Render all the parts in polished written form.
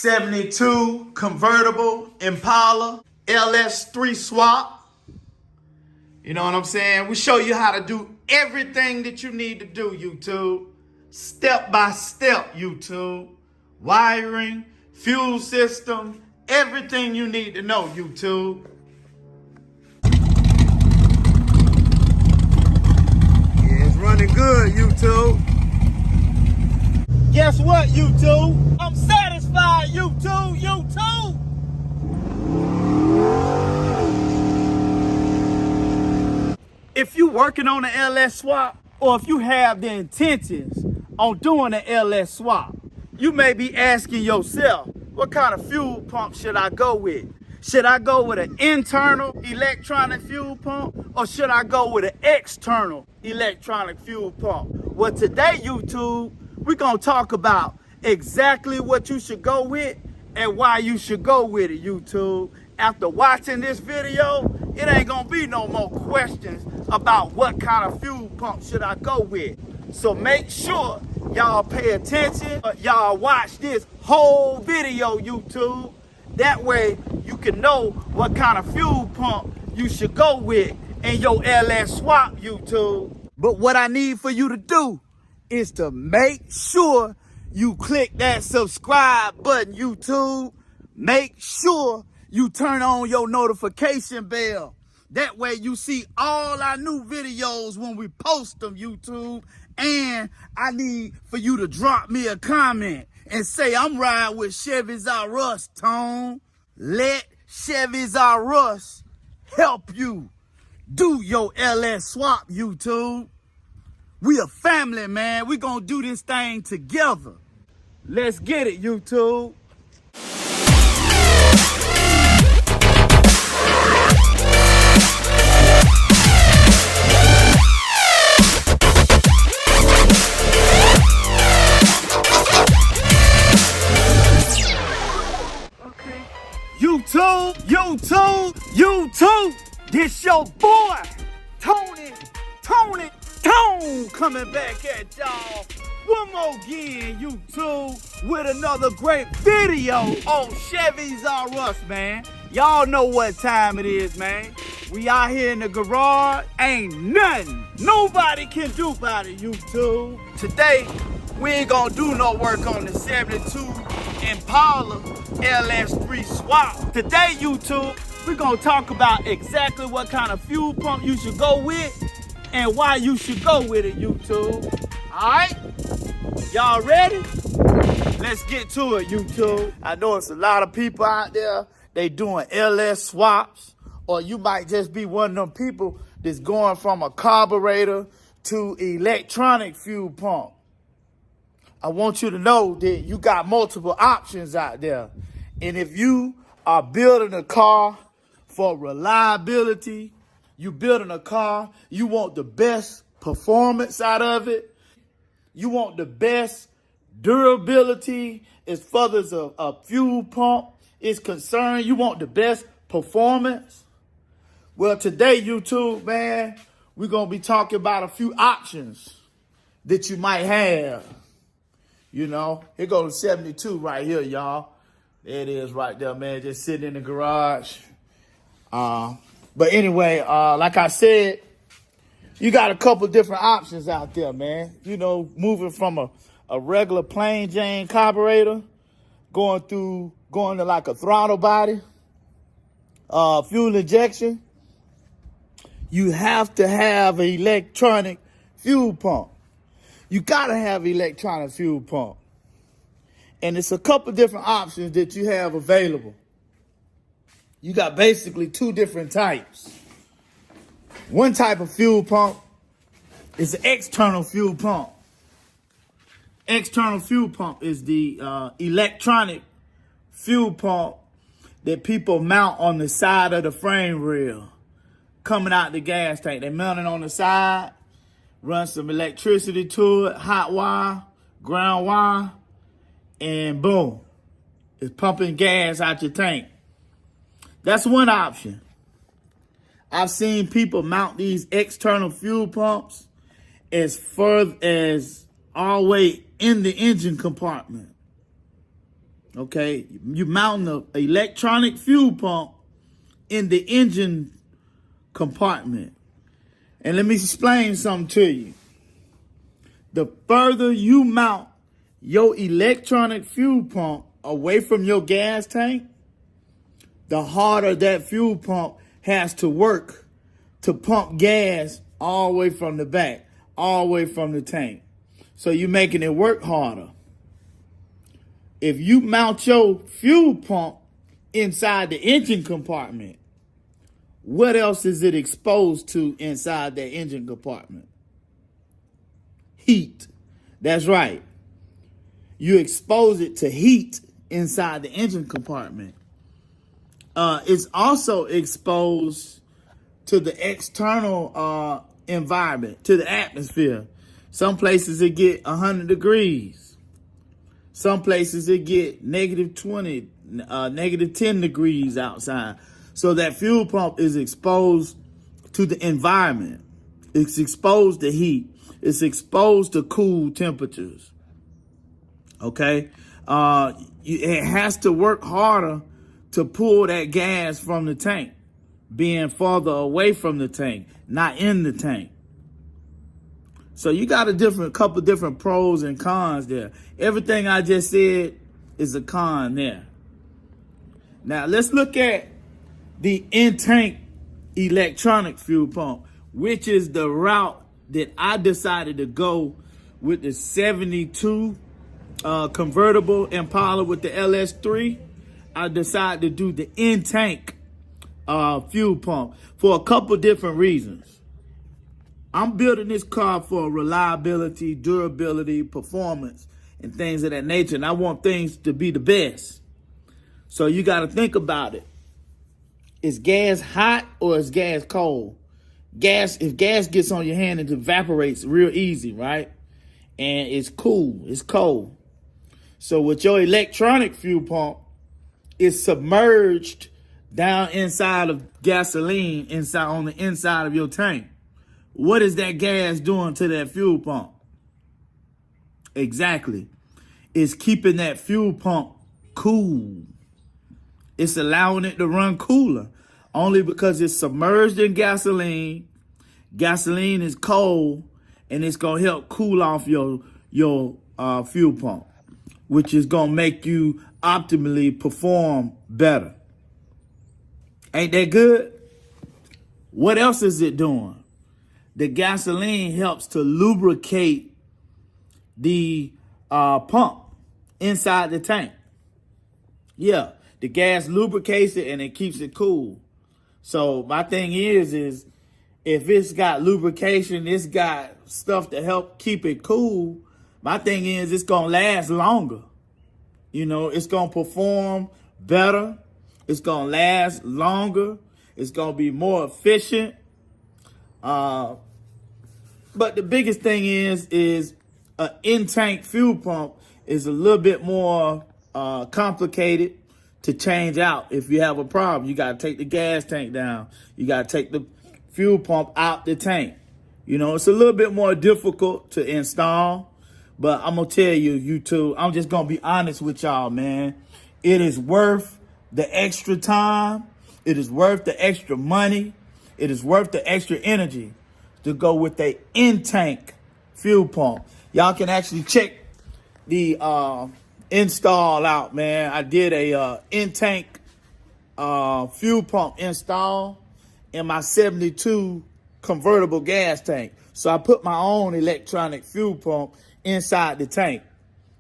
72 convertible Impala LS3 swap. You know what I'm saying? We show you how to do everything that you need to do, YouTube. Step by step, YouTube. Wiring, fuel system, everything you need to know, YouTube. Yeah, it's running good, YouTube. Guess what, YouTube? I'm satisfied, YouTube, YouTube. If you working on an LS swap, or if you have the intentions on doing an LS swap, you may be asking yourself, what kind of fuel pump should I go with? Should I go with an internal electronic fuel pump, or should I go with an external electronic fuel pump? Well, today, YouTube, we're gonna talk about exactly what you should go with and why you should go with it, YouTube. After watching this video, it ain't gonna be no more questions about what kind of fuel pump should I go with. So make sure y'all pay attention, y'all watch this whole video, YouTube. That way you can know what kind of fuel pump you should go with in your LS swap, YouTube. But what I need for you to do is to make sure you click that subscribe button, YouTube. Make sure you turn on your notification bell. That way you see all our new videos when we post them, YouTube. And I need for you to drop me a comment and say, I'm riding with Chevys R Us, Tone. Let Chevys R Us help you do your LS swap, YouTube. We a family, man. We gonna do this thing together. Let's get it, YouTube. YouTube, this your boy, Tone, coming back at y'all one more again, YouTube, with another great video on Chevys R Us, man. Y'all know what time it is, man. We out here in the garage, ain't nothing nobody can do about it, YouTube. Today, we ain't gonna do no work on the 72 Impala LS3 swap. Today, YouTube, we're gonna talk about exactly what kind of fuel pump you should go with and why you should go with it, YouTube. All right? Y'all ready? Let's get to it, YouTube. I know it's a lot of people out there, they doing LS swaps, or you might just be one of them people that's going from a carburetor to electronic fuel pump. I want you to know that you got multiple options out there. And if you are building a car for reliability, you building a car, you want the best performance out of it, you want the best durability as far as a fuel pump is concerned, you want the best performance. Well, today, YouTube, man, we're going to be talking about a few options that you might have. You know, here goes 72 right here, y'all. There it is right there, man, just sitting in the garage. But anyway, like I said, you got a couple different options out there, man. You know, moving from a regular plain Jane carburetor, going to like a throttle body, fuel injection. You have to have an electronic fuel pump. You gotta have electronic fuel pump. And it's a couple different options that you have available. You got basically two different types. One type of fuel pump is an external fuel pump. External fuel pump is the electronic fuel pump that people mount on the side of the frame rail coming out the gas tank. They mount it on the side, run some electricity to it, hot wire, ground wire, and boom, it's pumping gas out your tank. That's one option. I've seen people mount these external fuel pumps as far as all the way in the engine compartment. Okay, you mount the electronic fuel pump in the engine compartment. And let me explain something to you. The further you mount your electronic fuel pump away from your gas tank, the harder that fuel pump has to work to pump gas all the way from the back, all the way from the tank. So you're making it work harder. If you mount your fuel pump inside the engine compartment, what else is it exposed to inside that engine compartment? Heat. That's right. You expose it to heat inside the engine compartment. It's also exposed to the external environment, to the atmosphere. Some places it get 100 degrees. Some places it get negative 20, negative 10 degrees outside. So that fuel pump is exposed to the environment. It's exposed to heat. It's exposed to cool temperatures. Okay? It has to work harder to pull that gas from the tank, being farther away from the tank, not in the tank. So you got a couple different pros and cons there. Everything I just said is a con there. Now let's look at the in-tank electronic fuel pump, which is the route that I decided to go with the 72 convertible Impala with the LS3. I decided to do the in-tank fuel pump for a couple different reasons. I'm building this car for reliability, durability, performance, and things of that nature. And I want things to be the best. So you got to think about it. Is gas hot or is gas cold? If gas gets on your hand, it evaporates real easy, right? And it's cool, it's cold. So with your electronic fuel pump, it's submerged down inside of gasoline, on the inside of your tank. What is that gas doing to that fuel pump? Exactly. It's keeping that fuel pump cool. It's allowing it to run cooler only because it's submerged in gasoline. Gasoline is cold and it's going to help cool off your fuel pump, which is going to make you optimally perform better. Ain't that good? What else is it doing? The gasoline helps to lubricate the pump inside the tank. Yeah, the gas lubricates it and it keeps it cool. So my thing is if it's got lubrication, it's got stuff to help keep it cool. My thing is it's going to last longer. You know, it's going to perform better. It's going to last longer. It's going to be more efficient. But the biggest thing is an in-tank fuel pump is a little bit more complicated to change out. If you have a problem, you got to take the gas tank down. You got to take the fuel pump out the tank. You know, it's a little bit more difficult to install. But I'm going to tell you, YouTube, I'm just going to be honest with y'all, man. It is worth the extra time. It is worth the extra money. It is worth the extra energy to go with a in-tank fuel pump. Y'all can actually check the install out, man. I did a in-tank fuel pump install in my 72 convertible gas tank. So I put my own electronic fuel pump inside the tank.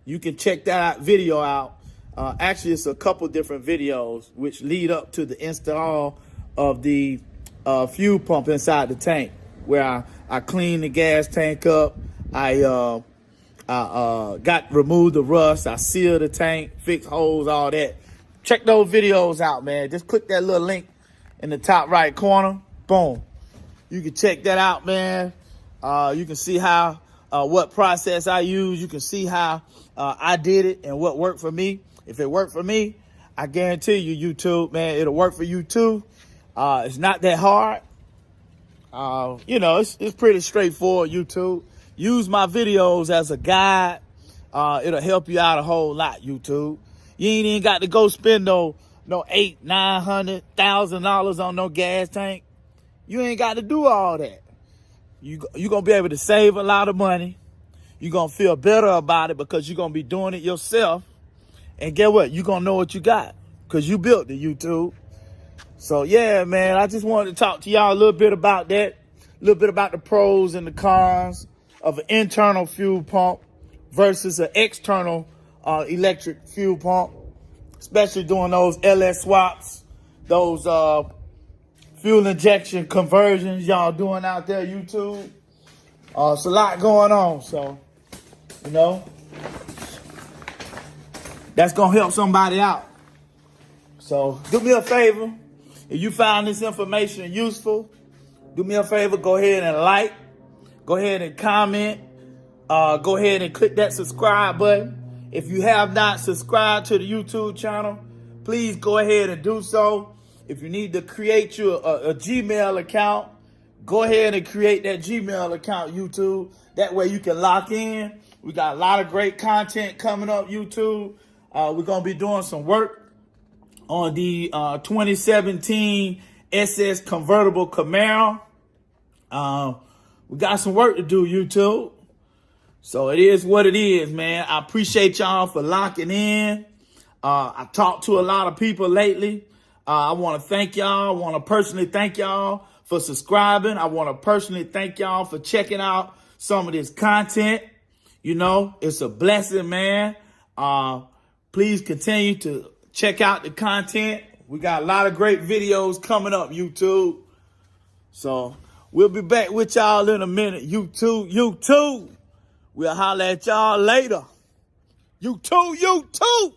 You can check that video out. Actually, it's a couple different videos which lead up to the install of the fuel pump inside the tank, where I cleaned the gas tank up. I removed the rust. I sealed the tank, fixed holes, all that. Check those videos out, man. Just click that little link in the top right corner. Boom. You can check that out, man. You can see how what process I use. You can see how I did it and what worked for me. If it worked for me, I guarantee you, YouTube, man, it'll work for you too. It's not that hard. You know, it's pretty straightforward, YouTube. Use my videos as a guide. It'll help you out a whole lot, YouTube. You ain't even got to go spend no $800,000-$900,000 on no gas tank. You ain't got to do all that. You gonna be able to save a lot of money. You gonna feel better about it because you're gonna be doing it yourself. And get what? You gonna know what you got because you built the YouTube. So yeah, man, I just wanted to talk to y'all a little bit about that, a little bit about the pros and the cons of an internal fuel pump versus an external electric fuel pump, especially doing those LS swaps, those fuel injection conversions y'all doing out there, YouTube. It's a lot going on, so, you know, that's going to help somebody out. So do me a favor. If you found this information useful, do me a favor, go ahead and like, go ahead and comment, go ahead and click that subscribe button. If you have not subscribed to the YouTube channel, please go ahead and do so. If you need to create you a Gmail account, go ahead and create that Gmail account, YouTube. That way you can lock in. We got a lot of great content coming up, YouTube. We're going to be doing some work on the 2017 SS Convertible Camaro. We got some work to do, YouTube. So it is what it is, man. I appreciate y'all for locking in. I talked to a lot of people lately. I want to thank y'all. I want to personally thank y'all for subscribing. I want to personally thank y'all for checking out some of this content. You know, it's a blessing, man. Please continue to check out the content. We got a lot of great videos coming up, YouTube. So we'll be back with y'all in a minute, YouTube. We'll holler at y'all later. YouTube.